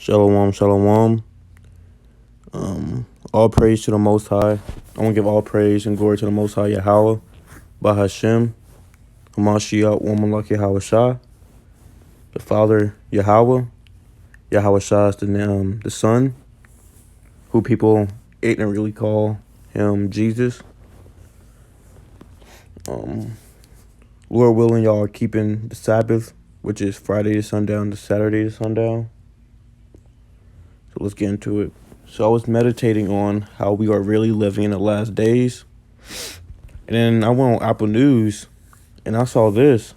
Shalom, shalom. All praise to the Most High. I want to give all praise and glory to the Most High Yahweh, Bahashem, Hamashiach, Womalak Yahweh Shah, the Father Yahweh. Yahweh Shah is the Son, who people ignorantly call him Jesus. Lord willing, y'all are keeping the Sabbath, which is Friday to sundown to Saturday to sundown. So let's get into it. So I was meditating on how we are really living in the last days. And then I went on Apple News and I saw this.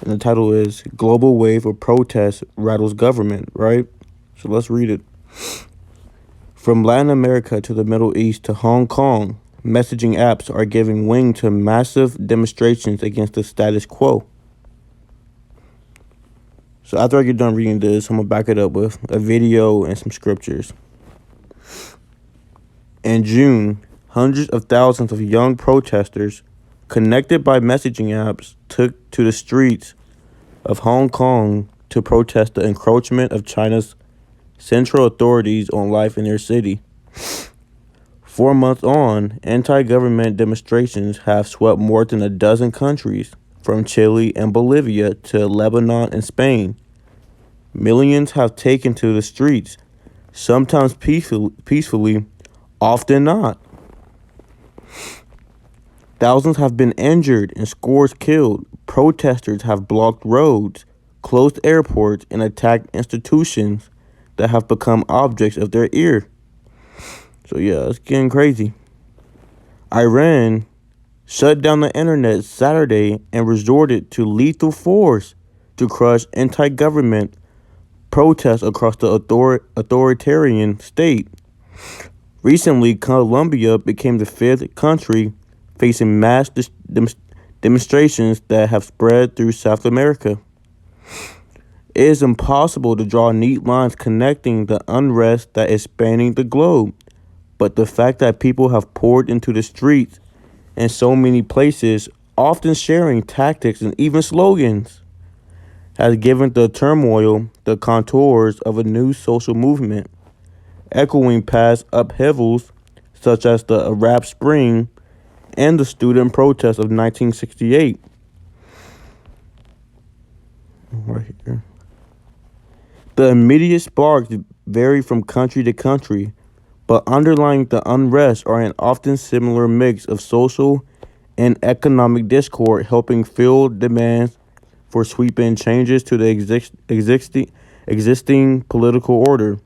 And the title is Global Wave of Protest Rattles Government, right? So let's read it. From Latin America to the Middle East to Hong Kong, messaging apps are giving wing to massive demonstrations against the status quo. So after I get done reading this, I'm going to back it up with a video and some scriptures. In June, hundreds of thousands of young protesters connected by messaging apps took to the streets of Hong Kong to protest the encroachment of China's central authorities on life in their city. 4 months on, anti-government demonstrations have swept more than a dozen countries, from Chile and Bolivia to Lebanon and Spain. Millions have taken to the streets, sometimes peacefully, often not. Thousands have been injured and scores killed. Protesters have blocked roads, closed airports, and attacked institutions that have become objects of their ire. So yeah, it's getting crazy. Iran shut down the internet Saturday and resorted to lethal force to crush anti-government protests across the authoritarian state. Recently, Colombia became the fifth country facing mass demonstrations that have spread through South America. It is impossible to draw neat lines connecting the unrest that is spanning the globe, but the fact that people have poured into the streets in so many places, often sharing tactics and even slogans, has given the turmoil the contours of a new social movement, echoing past upheavals such as the Arab Spring and the student protests of 1968. Right here. The immediate sparks vary from country to country, but underlying the unrest are an often similar mix of social and economic discord, helping fuel demands for sweeping changes to the existing political order.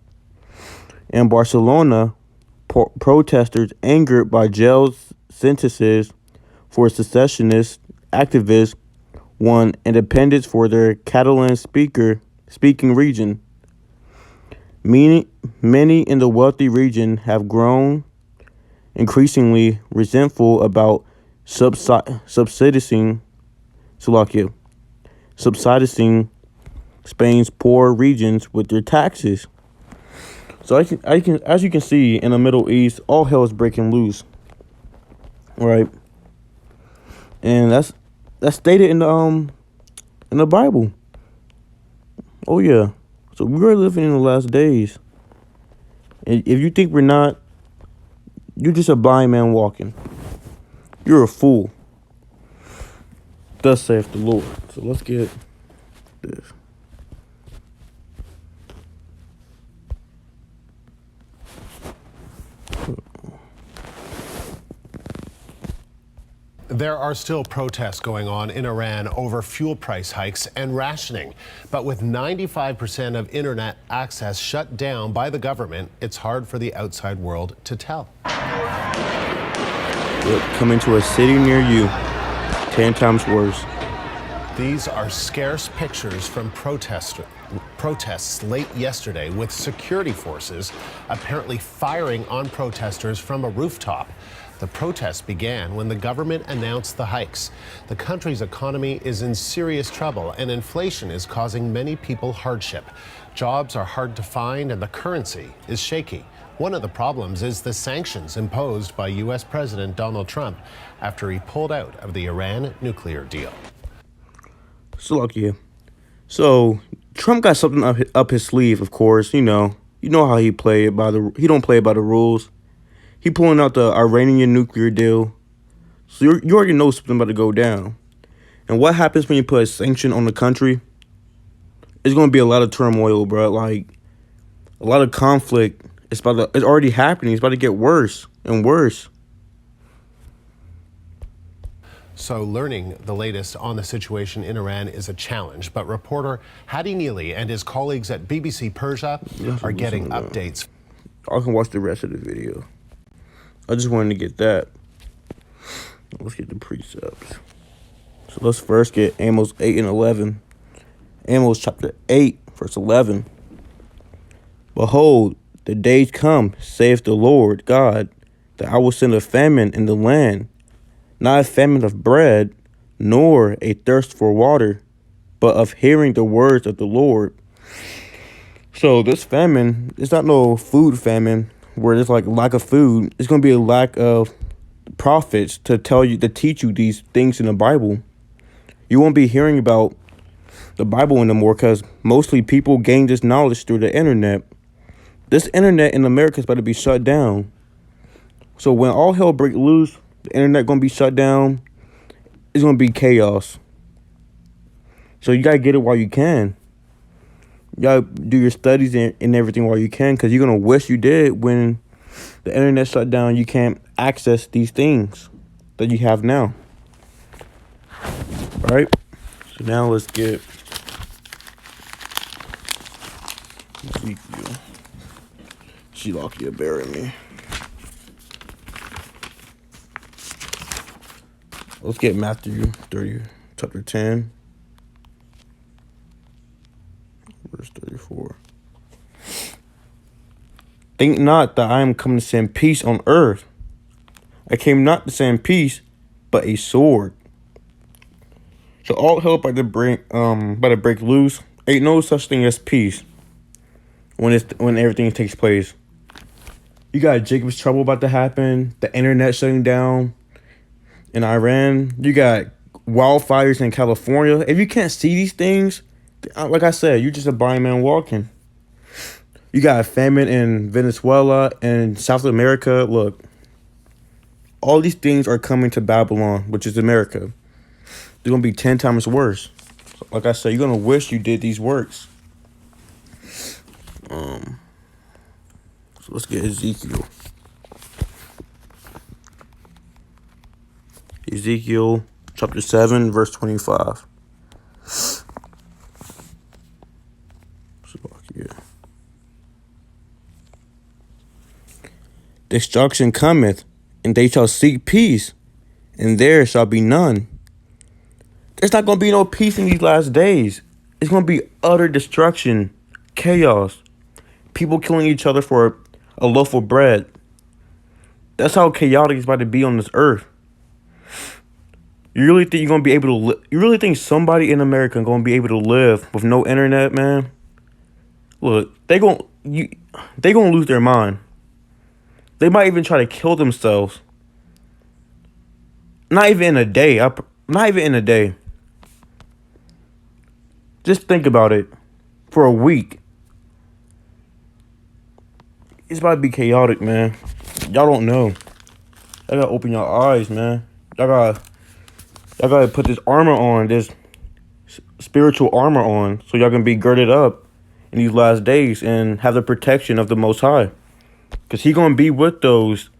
In Barcelona, protesters angered by jail sentences for secessionist activists won independence for their Catalan speaking region. Many in the wealthy region have grown increasingly resentful about subsidizing Spain's poor regions with their taxes. So as you can see in the Middle East, all hell is breaking loose, right? And that's stated in the Bible. Oh yeah. So we're living in the last days. And if you think we're not, you're just a blind man walking. You're a fool. Thus saith the Lord. So let's get this. There are still protests going on in Iran over fuel price hikes and rationing. But with 95% of internet access shut down by the government, it's hard for the outside world to tell. Coming to a city near you, 10 times worse. These are scarce pictures from protests late yesterday, with security forces apparently firing on protesters from a rooftop. The protests began when the government announced the hikes. The country's economy is in serious trouble, and inflation is causing many people hardship. Jobs are hard to find, and the currency is shaky. One of the problems is the sanctions imposed by U.S. President Donald Trump after he pulled out of the Iran nuclear deal. So Trump got something up his sleeve, of course. You know how he don't play by the rules. He pulling out the Iranian nuclear deal. So you already know something about to go down. And what happens when you put a sanction on the country? It's gonna be a lot of turmoil, bro. Like a lot of conflict. It's already happening. It's about to get worse and worse. So learning the latest on the situation in Iran is a challenge, but reporter Hadi Neely and his colleagues at BBC Persia are getting updates. I can watch the rest of the video. I just wanted to get that. Let's get the precepts. So let's first get Amos 8 and 11. Amos chapter 8, verse 11. Behold, the days come, saith the Lord God, that I will send a famine in the land, not a famine of bread, nor a thirst for water, but of hearing the words of the Lord. So this famine, it's not no food famine where there's like lack of food. It's going to be a lack of prophets to teach you these things in the Bible. You won't be hearing about the Bible anymore because mostly people gain this knowledge through the internet. This internet in America is about to be shut down. So when all hell breaks loose, the internet going to be shut down. It's going to be chaos. So you got to get it while you can. You got to do your studies and everything while you can, because you're going to wish you did when the internet shut down. You can't access these things that you have now. All right? So now let's get Ezekiel. Shelokia, bury me. Let's get Matthew 30, chapter 10, verse 34. Think not that I am come to send peace on earth. I came not to send peace, but a sword. So all hell about to break loose. Ain't no such thing as peace when everything takes place. You got Jacob's trouble about to happen. The internet shutting down in Iran. You got wildfires in California. If you can't see these things, like I said, you're just a blind man walking. You got a famine in Venezuela and South America. Look, all these things are coming to Babylon, which is America. They're going to be 10 times worse. Like I said, you're going to wish you did these works. So let's get Ezekiel. Ezekiel chapter 7, verse 25. Destruction cometh, and they shall seek peace, and there shall be none. There's not going to be no peace in these last days. It's going to be utter destruction, chaos, people killing each other for a loaf of bread. That's how chaotic it's about to be on this earth. You really think you're going to be able to you really think somebody in America is going to be able to live with no internet, man? Look, they going to lose their mind. They might even try to kill themselves. Not even in a day. Not even in a day. Just think about it. For a week. It's about to be chaotic, man. Y'all don't know. Y'all gotta open your eyes, man. Y'all gotta put this armor on, this spiritual armor on, so y'all can be girded up in these last days and have the protection of the Most High. Because He gonna be with those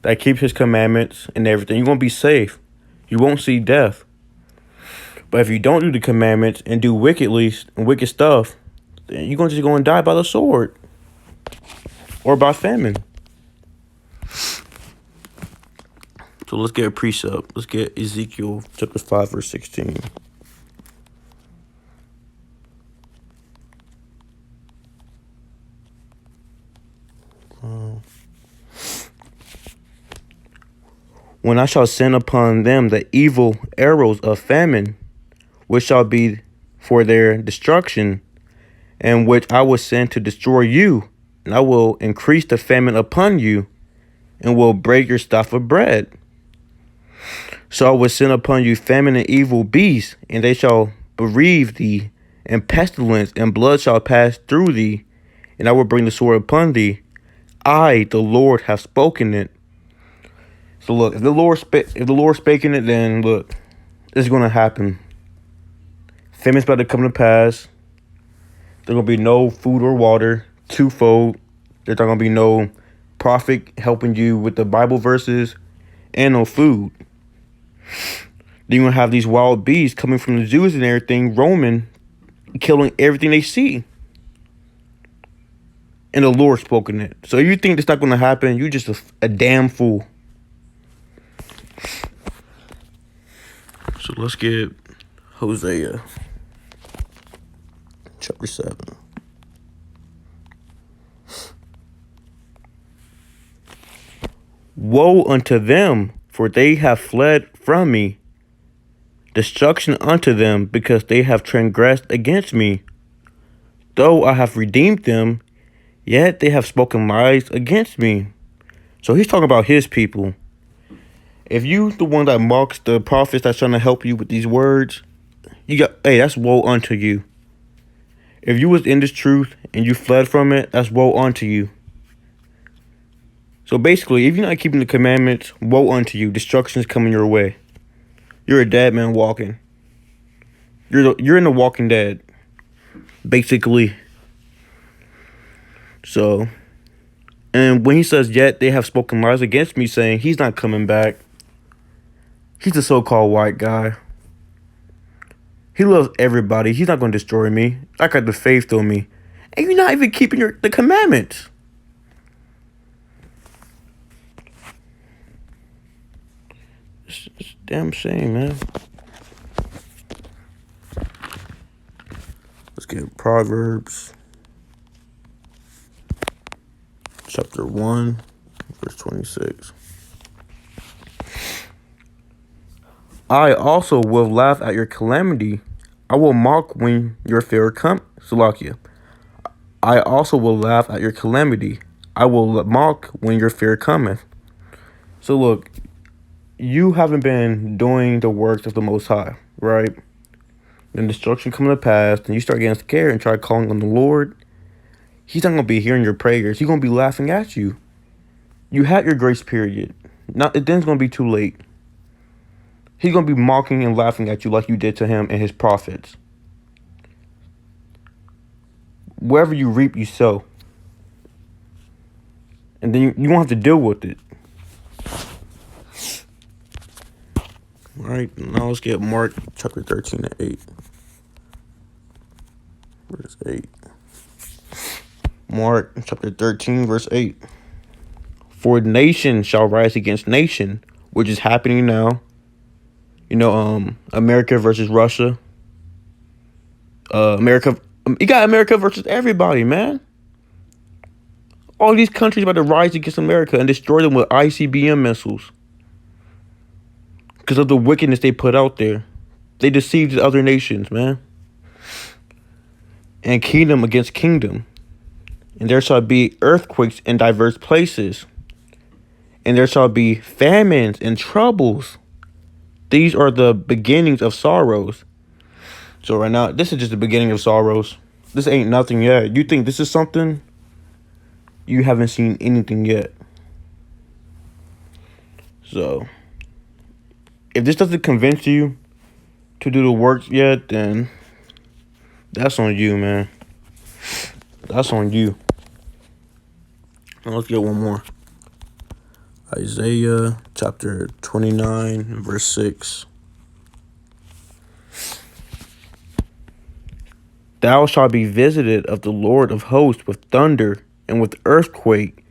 that keep His commandments and everything. You're gonna be safe. You won't see death. But if you don't do the commandments and do wicked stuff, then you're just going to die by the sword. Or by famine. So let's get a precept. Let's get Ezekiel chapter 5, verse 16. When I shall send upon them the evil arrows of famine, which shall be for their destruction, and which I will send to destroy you, and I will increase the famine upon you, and will break your staff of bread. So I will send upon you famine and evil beasts, and they shall bereave thee, and pestilence and blood shall pass through thee, and I will bring the sword upon thee. I, the Lord, have spoken it. So look, if the Lord speaking it, then look, it's gonna happen. Famine's about to come to pass. There's gonna be no food or water, twofold. There's not gonna be no prophet helping you with the Bible verses, and no food. Then you're gonna have these wild beasts coming from the Jews and everything, roaming, killing everything they see. And the Lord spoken it. So you think it's not gonna happen? You're just a damn fool. So let's get Hosea chapter 7. Woe unto them, for they have fled from me. Destruction unto them, because they have transgressed against me. Though I have redeemed them, yet they have spoken lies against me. So he's talking about his people. If you the one that mocks the prophets that's trying to help you with these words, that's woe unto you. If you was in this truth and you fled from it, that's woe unto you. So basically, if you're not keeping the commandments, woe unto you. Destruction is coming your way. You're a dead man walking. You're in the Walking Dead, basically. So, and when he says, yet they have spoken lies against me, saying he's not coming back. He's a so-called white guy. He loves everybody. He's not going to destroy me. I got the faith on me. And you're not even keeping the commandments. It's a damn shame, man. Let's get Proverbs chapter 1, verse 26. I also will laugh at your calamity. I will mock when your fear comes. Salakia. I also will laugh at your calamity. I will mock when your fear cometh. So look, you haven't been doing the works of the Most High, right? Then destruction come to pass, and you start getting scared and try calling on the Lord. He's not going to be hearing your prayers. He's going to be laughing at you. You had your grace period. Now, then it's going to be too late. He's going to be mocking and laughing at you like you did to him and his prophets. Wherever you reap, you sow. And then you won't have to deal with it. All right, now let's get Mark chapter 13 and 8. Verse 8. Mark chapter 13, verse 8. For nation shall rise against nation, which is happening now. You know, America versus Russia. You got America versus everybody, man. All these countries about to rise against America and destroy them with ICBM missiles. Because of the wickedness they put out there. They deceived the other nations, man. And kingdom against kingdom. And there shall be earthquakes in diverse places. And there shall be famines and troubles. These are the beginnings of sorrows. So right now, this is just the beginning of sorrows. This ain't nothing yet. You think this is something? You haven't seen anything yet. So, if this doesn't convince you to do the work yet, then that's on you, man. That's on you. Now let's get one more. Isaiah chapter 29, verse 6. Thou shalt be visited of the Lord of hosts with thunder and with earthquake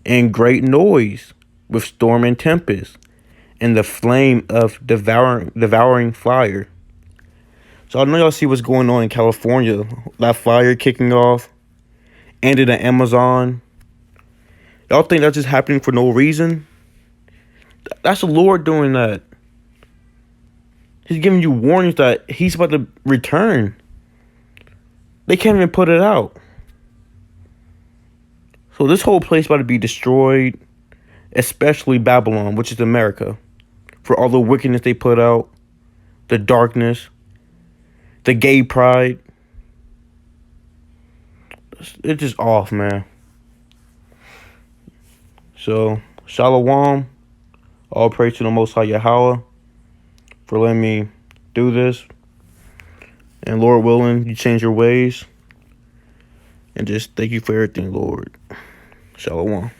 and great noise, with storm and tempest, and the flame of devouring fire. So I know y'all see what's going on in California. That fire kicking off. And in the Amazon. Y'all think that's just happening for no reason? That's the Lord doing that. He's giving you warnings that he's about to return. They can't even put it out. So this whole place about to be destroyed, especially Babylon, which is America, for all the wickedness they put out, the darkness, the gay pride. it's just off, man. So, Shalom, all praise to the Most High Yahweh for letting me do this. And Lord willing, you change your ways. And just thank you for everything, Lord. Shalom.